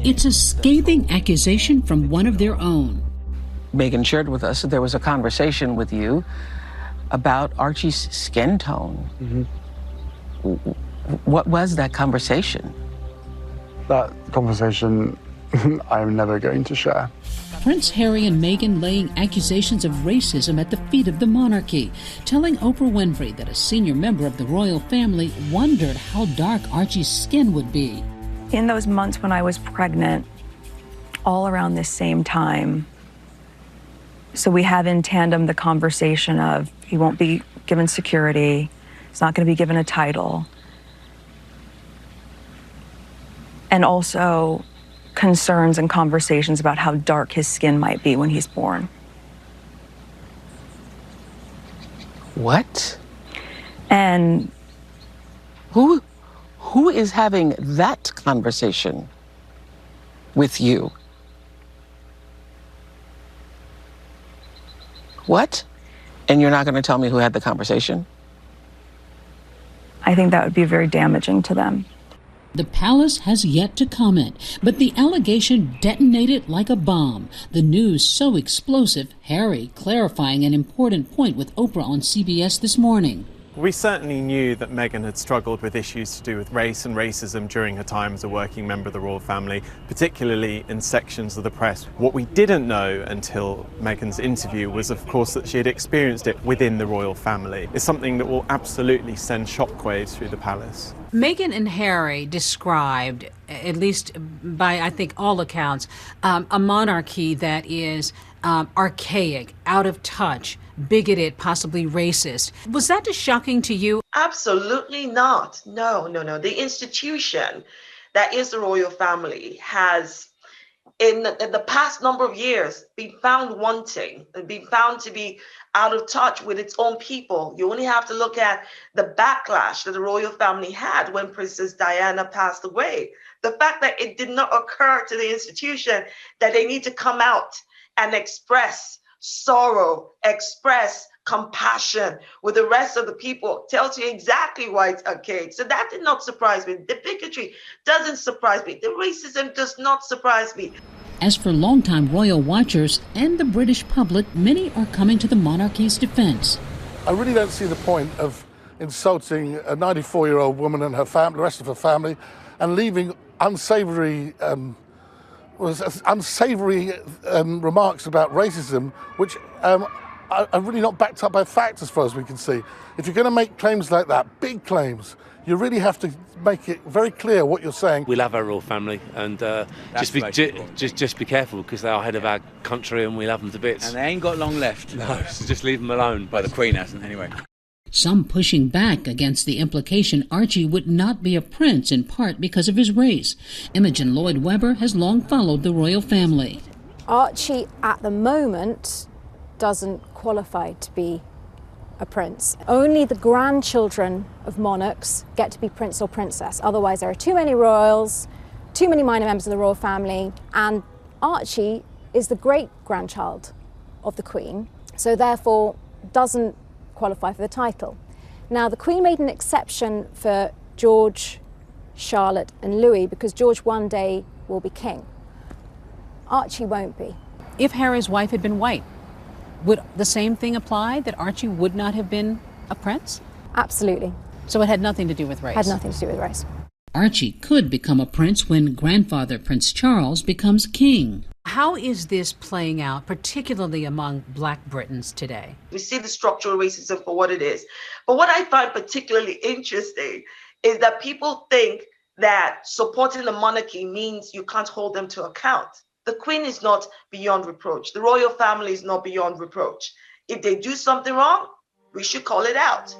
It's a scathing accusation from one of their own. Meghan shared with us that there was a conversation with you about Archie's skin tone. What was that conversation? That conversation I'm never going to share. Prince Harry and Meghan laying accusations of racism at the feet of the monarchy, telling Oprah Winfrey that a senior member of the royal family wondered how dark Archie's skin would be. In those months when I was pregnant, all around this same time, so we have in tandem the conversation of he won't be given security, he's not going to be given a title, and also concerns and conversations about how dark his skin might be when he's born. What? And who is having that conversation with you? What? And you're not going to tell me who had the conversation? I think that would be very damaging to them. The palace has yet to comment, but the allegation detonated like a bomb. The news so explosive, Harry clarifying an important point with Oprah on CBS this morning. We certainly knew that Meghan had struggled with issues to do with race and racism during her time as a working member of the royal family, particularly in sections of the press. What we didn't know until Meghan's interview was, of course, that she had experienced it within the royal family. It's something that will absolutely send shockwaves through the palace. Meghan and Harry described, at least by, I think, all accounts, a monarchy that is archaic, out of touch, bigoted, possibly racist. Was that just shocking to you? Absolutely not. No. The institution that is the royal family has, in the past number of years, been found wanting, been found to be out of touch with its own people. You only have to look at the backlash that the royal family had when Princess Diana passed away. The fact that it did not occur to the institution that they need to come out and express sorrow, express compassion with the rest of the people tells you exactly why it's archaic. So that did not surprise me. The bigotry doesn't surprise me. The racism does not surprise me. As for longtime royal watchers and the British public, many are coming to the monarchy's defense. I really don't see the point of insulting a 94-year-old woman and her family, the rest of her family, and leaving unsavory remarks about racism, which are really not backed up by facts as far as we can see. If you're going to make claims like that, big claims, you really have to make it very clear what you're saying. We love our royal family, and just be careful, because they are head of our country and we love them to bits. And they ain't got long left. No, so just leave them alone. Well, the Queen hasn't, anyway. Some pushing back against the implication Archie would not be a prince, in part because of his race. Imogen Lloyd-Webber has long followed the royal family. Archie, at the moment, doesn't qualify to be a prince. Only the grandchildren of monarchs get to be prince or princess. Otherwise, there are too many royals, too many minor members of the royal family, and Archie is the great-grandchild of the Queen, so therefore doesn't qualify for the title. Now, the Queen made an exception for George, Charlotte and Louis because George one day will be king. Archie won't be. If Harry's wife had been white, would the same thing apply, that Archie would not have been a prince? Absolutely. So it had nothing to do with race? Had nothing to do with race. Archie could become a prince when grandfather Prince Charles becomes king. How is this playing out, particularly among Black Britons today? We see the structural racism for what it is. But what I find particularly interesting is that people think that supporting the monarchy means you can't hold them to account. The Queen is not beyond reproach. The royal family is not beyond reproach. If they do something wrong, we should call it out.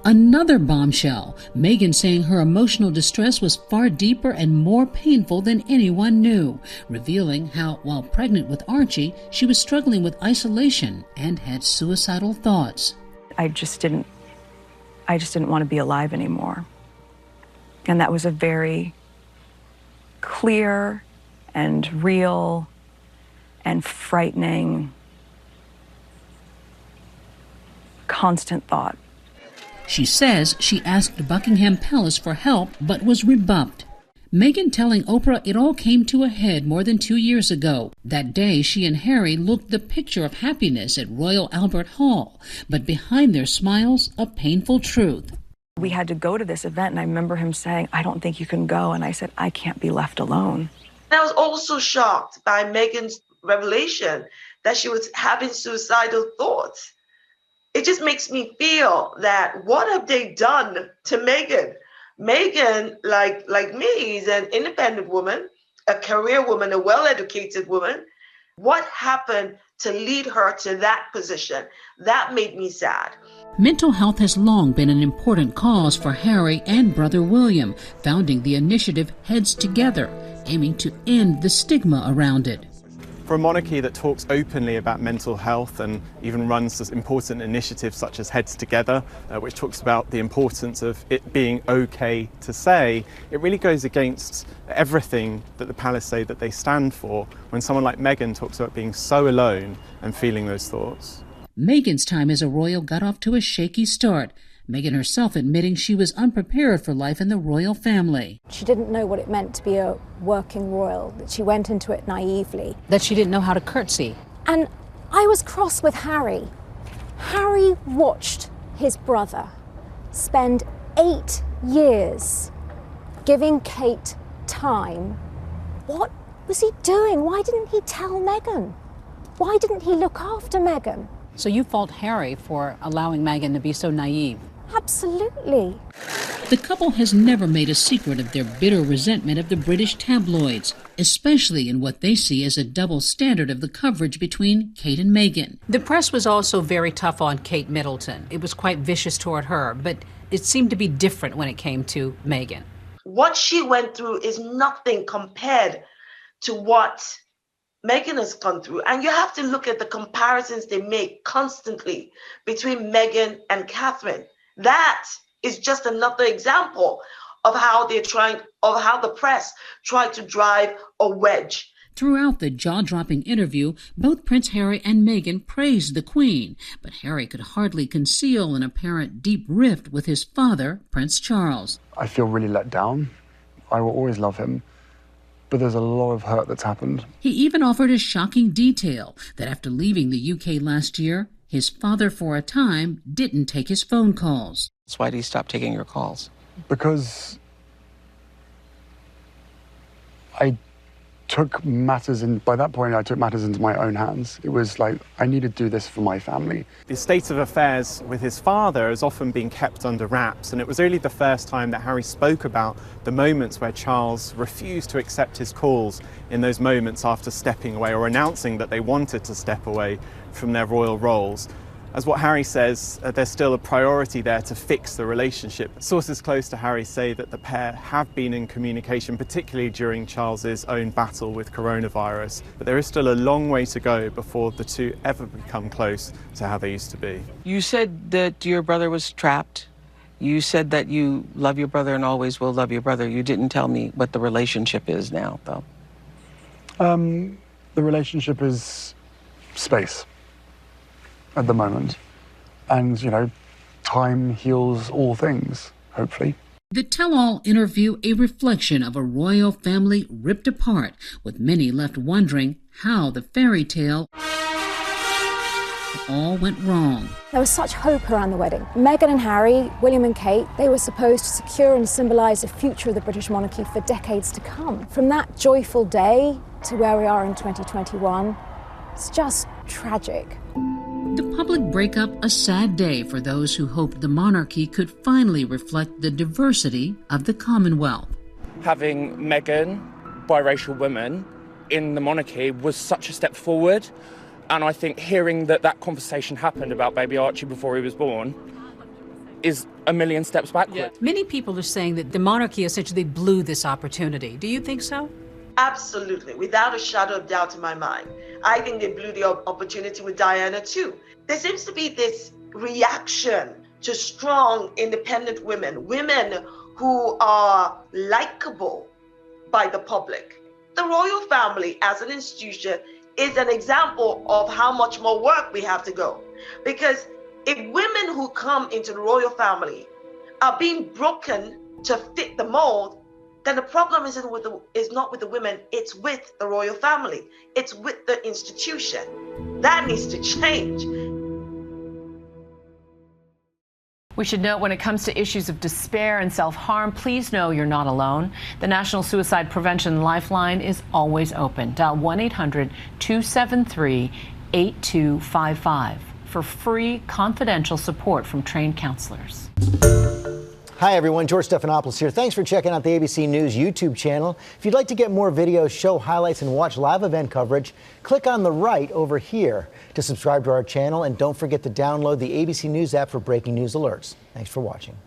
Another bombshell, Meghan saying her emotional distress was far deeper and more painful than anyone knew, revealing how, while pregnant with Archie, she was struggling with isolation and had suicidal thoughts. I just didn't want to be alive anymore. And that was a very clear and real and frightening, constant thought. She says she asked Buckingham Palace for help but was rebuffed. Meghan telling Oprah it all came to a head more than 2 years ago. That day, she and Harry looked the picture of happiness at Royal Albert Hall, but behind their smiles, a painful truth. We had to go to this event, and I remember him saying, "I don't think you can go." And I said, "I can't be left alone." I was also shocked by Meghan's revelation that she was having suicidal thoughts. It just makes me feel that what have they done to Meghan? Meghan, like me, is an independent woman, a career woman, a well-educated woman. What happened to lead her to that position? That made me sad. Mental health has long been an important cause for Harry and brother William, founding the initiative Heads Together, aiming to end the stigma around it. For a monarchy that talks openly about mental health and even runs important initiatives such as Heads Together, which talks about the importance of it being okay to say, it really goes against everything that the palace say that they stand for when someone like Meghan talks about being so alone and feeling those thoughts. Meghan's time as a royal got off to a shaky start, Meghan herself admitting she was unprepared for life in the royal family. She didn't know what it meant to be a working royal, that she went into it naively. That she didn't know how to curtsy. And I was cross with Harry. Harry watched his brother spend 8 years giving Kate time. What was he doing? Why didn't he tell Meghan? Why didn't he look after Meghan? So you fault Harry for allowing Meghan to be so naive? Absolutely. The couple has never made a secret of their bitter resentment of the British tabloids, especially in what they see as a double standard of the coverage between Kate and Meghan. The press was also very tough on Kate Middleton. It was quite vicious toward her, but it seemed to be different when it came to Meghan. What she went through is nothing compared to what Meghan has gone through. And you have to look at the comparisons they make constantly between Meghan and Catherine. That is just another example of how the press tried to drive a wedge. Throughout the jaw-dropping interview, both Prince Harry and Meghan praised the Queen, but Harry could hardly conceal an apparent deep rift with his father, Prince Charles. I feel really let down. I will always love him, but there's a lot of hurt that's happened. He even offered a shocking detail that after leaving the UK last year, his father for a time didn't take his phone calls. So why did he stop taking your calls? Because by that point, I took matters into my own hands. It was like, I needed to do this for my family. The state of affairs with his father has often been kept under wraps, and it was only the first time that Harry spoke about the moments where Charles refused to accept his calls in those moments after stepping away or announcing that they wanted to step away from their royal roles. As what Harry says, there's still a priority there to fix the relationship. Sources close to Harry say that the pair have been in communication, particularly during Charles's own battle with coronavirus. But there is still a long way to go before the two ever become close to how they used to be. You said that your brother was trapped. You said that you love your brother and always will love your brother. You didn't tell me what the relationship is now, though. The relationship is space at the moment. And, time heals all things, hopefully. The tell-all interview a reflection of a royal family ripped apart, with many left wondering how the fairy tale all went wrong. There was such hope around the wedding. Meghan and Harry, William and Kate, they were supposed to secure and symbolise the future of the British monarchy for decades to come. From that joyful day to where we are in 2021, it's just tragic. The public breakup a sad day for those who hoped the monarchy could finally reflect the diversity of the Commonwealth. Having Meghan, biracial women, in the monarchy was such a step forward. And I think hearing that conversation happened about baby Archie before he was born is a million steps backward. Yeah. Many people are saying that the monarchy essentially blew this opportunity. Do you think so? Absolutely, without a shadow of doubt in my mind. I think they blew the opportunity with Diana too. There seems to be this reaction to strong, independent women who are likable by the public. The royal family as an institution is an example of how much more work we have to go. Because if women who come into the royal family are being broken to fit the mold, then the problem is not with the women, it's with the royal family. It's with the institution. That needs to change. We should note, when it comes to issues of despair and self-harm, please know you're not alone. The National Suicide Prevention Lifeline is always open. Dial 1-800-273-8255 for free confidential support from trained counselors. Hi everyone, George Stephanopoulos here. Thanks for checking out the ABC News YouTube channel. If you'd like to get more videos, show highlights, and watch live event coverage, click on the right over here to subscribe to our channel, and don't forget to download the ABC News app for breaking news alerts. Thanks for watching.